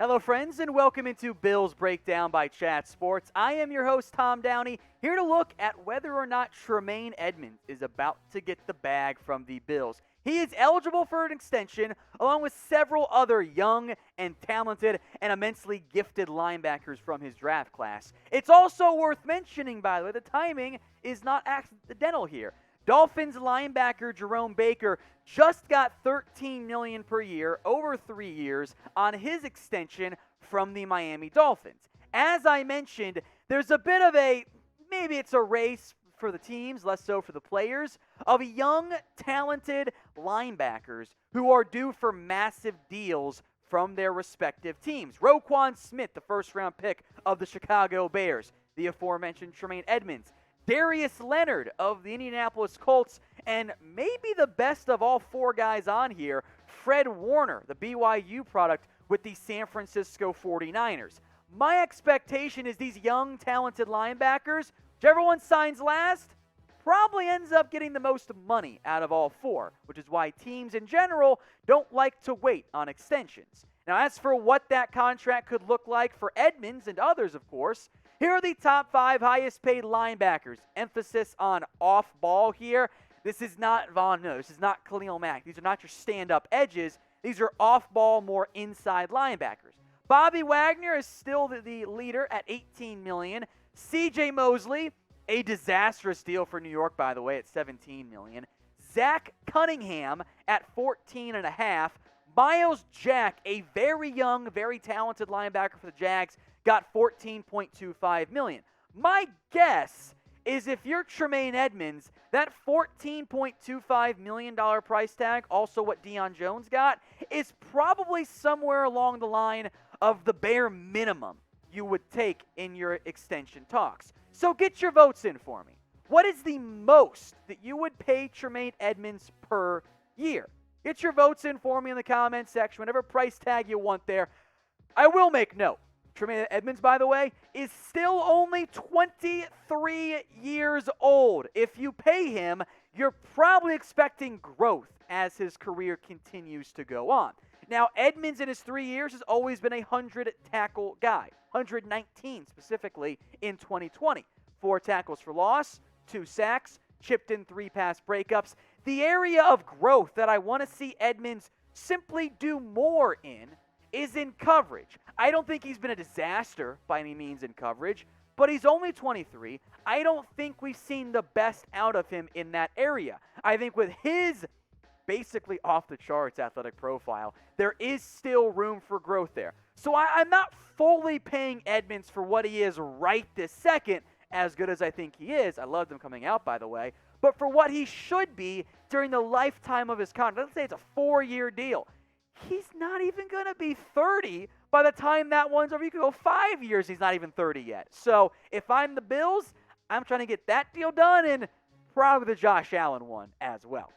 Hello, friends, and welcome into Bills Breakdown by Chat Sports. I am your host, Tom Downey, here to look at whether or not Tremaine Edmunds is about to get the bag from the Bills. He is eligible for an extension, along with several other young and talented and immensely gifted linebackers from his draft class. It's also worth mentioning, by the way, the timing is not accidental here. Dolphins linebacker Jerome Baker just got $13 million per year over 3 years on his extension from the Miami Dolphins. As I mentioned, there's a bit of maybe it's a race for the teams, less so for the players, of young, talented linebackers who are due for massive deals from their respective teams. Roquan Smith, the first-round pick of the Chicago Bears, the aforementioned Tremaine Edmunds, Darius Leonard of the Indianapolis Colts, and maybe the best of all four guys on here, Fred Warner, the BYU product with the San Francisco 49ers. My expectation is these young, talented linebackers, whichever one signs last, probably ends up getting the most money out of all four, which is why teams in general don't like to wait on extensions. Now, as for what that contract could look like for Edmunds and others, of course, here are the top 5 highest paid linebackers. Emphasis on off-ball here. This is not Von Miller. This is not Khalil Mack. These are not your stand-up edges. These are off-ball, more inside linebackers. Bobby Wagner is still the leader at $18 million. C.J. Mosley, a disastrous deal for New York, by the way, at $17 million. Zach Cunningham at $14.5. Miles Jack, a very young, very talented linebacker for the Jags, got $14.25 million. My guess is if you're Tremaine Edmunds, that $14.25 million price tag, also what Deion Jones got, is probably somewhere along the line of the bare minimum you would take in your extension talks. So get your votes in for me. What is the most that you would pay Tremaine Edmunds per year? Get your votes in for me in the comments section, whatever price tag you want there. I will make note. Tremaine Edmunds, by the way, is still only 23 years old. If you pay him, you're probably expecting growth as his career continues to go on. Now, Edmunds in his 3 years has always been a 100-tackle guy, 119 specifically in 2020. 4 tackles for loss, 2 sacks, chipped in 3 pass breakups. The area of growth that I want to see Edmunds simply do more in is in coverage. I don't think he's been a disaster by any means in coverage, but he's only 23. I don't think we've seen the best out of him in that area. I think with his basically off-the-charts athletic profile, there is still room for growth there. So I'm not fully paying Edmunds for what he is right this second, as good as I think he is. I loved him coming out, by the way. But for what he should be during the lifetime of his contract, let's say it's a 4-year deal, he's not even going to be 30 by the time that one's over. You could go 5 years, he's not even 30 yet. So if I'm the Bills, I'm trying to get that deal done and probably the Josh Allen one as well.